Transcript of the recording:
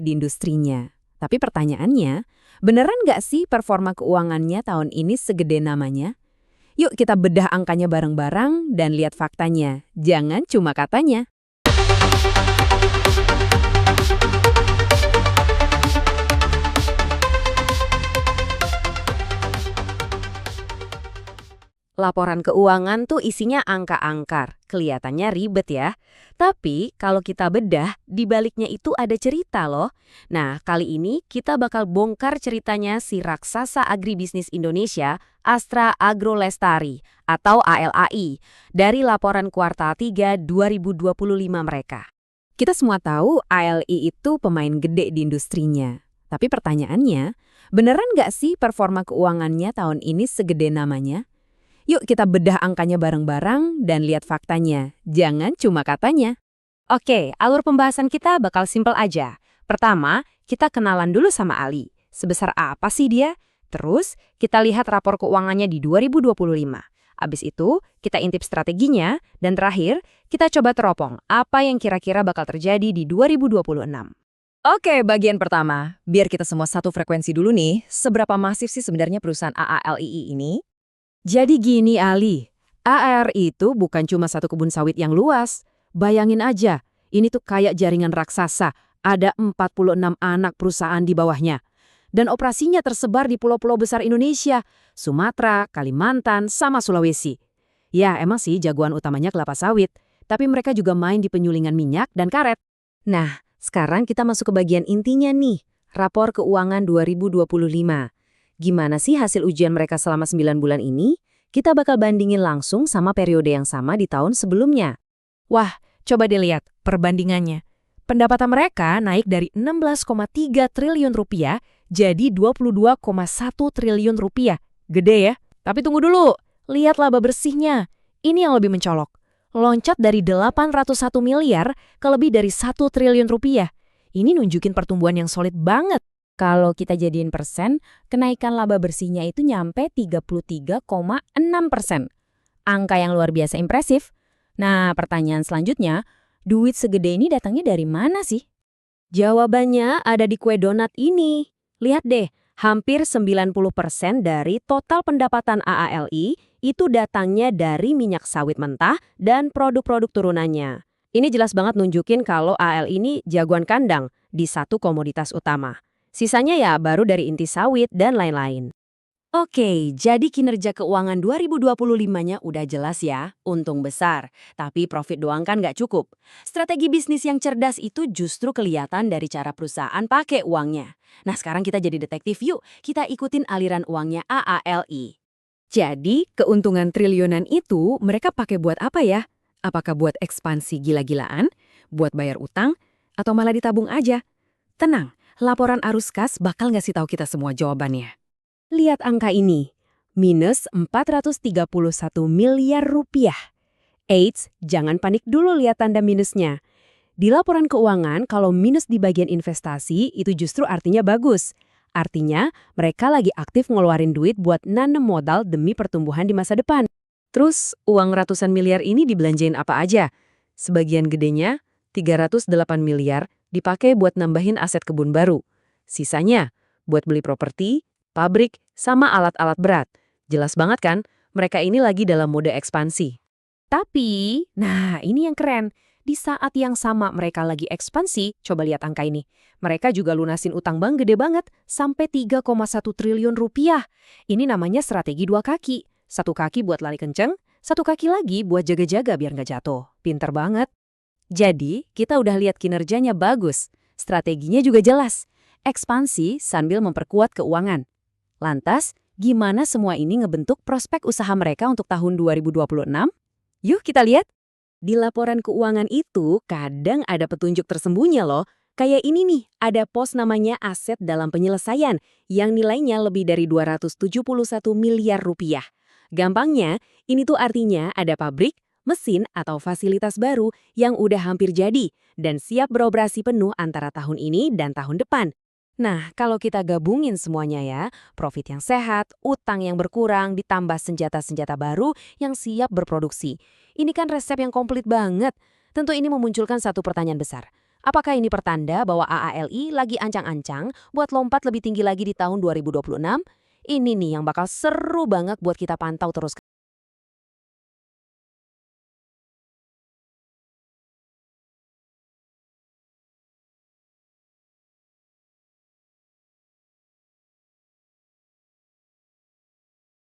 di industrinya. Tapi pertanyaannya, beneran nggak sih performa keuangannya tahun ini segede namanya? Yuk kita bedah angkanya bareng-bareng dan lihat faktanya. Jangan cuma katanya. Laporan keuangan tuh isinya angka-angkar. Kelihatannya ribet ya. Tapi kalau kita bedah, di baliknya itu ada cerita loh. Nah, kali ini kita bakal bongkar ceritanya si raksasa agribisnis Indonesia, Astra Agro Lestari atau ALAI, dari laporan kuartal 3 2025 mereka. Kita semua tahu ALI itu pemain gede di industrinya. Tapi pertanyaannya, beneran nggak sih performa keuangannya tahun ini segede namanya? Yuk kita bedah angkanya bareng-bareng dan lihat faktanya. Jangan cuma katanya. Oke, alur pembahasan kita bakal simpel aja. Pertama, kita kenalan dulu sama Ali. Sebesar apa sih dia? Terus, kita lihat rapor keuangannya di 2025. Abis itu, kita intip strateginya. Dan terakhir, kita coba teropong apa yang kira-kira bakal terjadi di 2026. Oke, bagian pertama. Biar kita semua satu frekuensi dulu nih. Seberapa masif sih sebenarnya perusahaan AALII ini? Jadi gini Ali, ARI itu bukan cuma satu kebun sawit yang luas. Bayangin aja, ini tuh kayak jaringan raksasa, ada 46 anak perusahaan di bawahnya. Dan operasinya tersebar di pulau-pulau besar Indonesia, Sumatera, Kalimantan, sama Sulawesi. Ya emang sih jagoan utamanya kelapa sawit, tapi mereka juga main di penyulingan minyak dan karet. Nah, sekarang kita masuk ke bagian intinya nih, rapor keuangan 2025. Gimana sih hasil ujian mereka selama 9 bulan ini? Kita bakal bandingin langsung sama periode yang sama di tahun sebelumnya. Wah, coba dilihat perbandingannya. Pendapatan mereka naik dari 16,3 triliun rupiah jadi 22,1 triliun rupiah. Gede ya? Tapi tunggu dulu, lihat laba bersihnya. Ini yang lebih mencolok. Loncat dari 801 miliar ke lebih dari 1 triliun rupiah. Ini nunjukin pertumbuhan yang solid banget. Kalau kita jadiin persen, kenaikan laba bersihnya itu nyampe 33,6%. Angka yang luar biasa impresif. Nah, pertanyaan selanjutnya, duit segede ini datangnya dari mana sih? Jawabannya ada di kue donat ini. Lihat deh, hampir 90% dari total pendapatan AALI itu datangnya dari minyak sawit mentah dan produk-produk turunannya. Ini jelas banget nunjukin kalau AALI ini jagoan kandang di satu komoditas utama. Sisanya ya baru dari inti sawit dan lain-lain. Oke, jadi kinerja keuangan 2025-nya udah jelas ya, untung besar. Tapi profit doang kan nggak cukup. Strategi bisnis yang cerdas itu justru kelihatan dari cara perusahaan pakai uangnya. Nah sekarang kita jadi detektif yuk, kita ikutin aliran uangnya AALI. Jadi keuntungan triliunan itu mereka pakai buat apa ya? Apakah buat ekspansi gila-gilaan, buat bayar utang, atau malah ditabung aja? Tenang. Laporan arus kas bakal ngasih tahu kita semua jawabannya. Lihat angka ini, minus 431 miliar rupiah. Eits, jangan panik dulu lihat tanda minusnya. Di laporan keuangan, kalau minus di bagian investasi, itu justru artinya bagus. Artinya, mereka lagi aktif ngeluarin duit buat nanam modal demi pertumbuhan di masa depan. Terus, uang ratusan miliar ini dibelanjain apa aja? Sebagian gedenya, 308 miliar, dipakai buat nambahin aset kebun baru. Sisanya, buat beli properti, pabrik, sama alat-alat berat. Jelas banget kan, mereka ini lagi dalam mode ekspansi. Tapi, nah ini yang keren. Di saat yang sama mereka lagi ekspansi, coba lihat angka ini. Mereka juga lunasin utang bank gede banget, sampai 3,1 triliun rupiah. Ini namanya strategi dua kaki. Satu kaki buat lari kenceng, satu kaki lagi buat jaga-jaga biar nggak jatuh. Pinter banget. Jadi, kita udah lihat kinerjanya bagus. Strateginya juga jelas. Ekspansi sambil memperkuat keuangan. Lantas, gimana semua ini ngebentuk prospek usaha mereka untuk tahun 2026? Yuk kita lihat. Di laporan keuangan itu kadang ada petunjuk tersembunyi loh. Kayak ini nih, ada pos namanya aset dalam penyelesaian yang nilainya lebih dari 271 miliar rupiah. Gampangnya, ini tuh artinya ada pabrik, mesin atau fasilitas baru yang udah hampir jadi dan siap beroperasi penuh antara tahun ini dan tahun depan. Nah, kalau kita gabungin semuanya ya, profit yang sehat, utang yang berkurang, ditambah senjata-senjata baru yang siap berproduksi. Ini kan resep yang komplit banget. Tentu ini memunculkan satu pertanyaan besar. Apakah ini pertanda bahwa AALI lagi ancang-ancang buat lompat lebih tinggi lagi di tahun 2026? Ini nih yang bakal seru banget buat kita pantau terus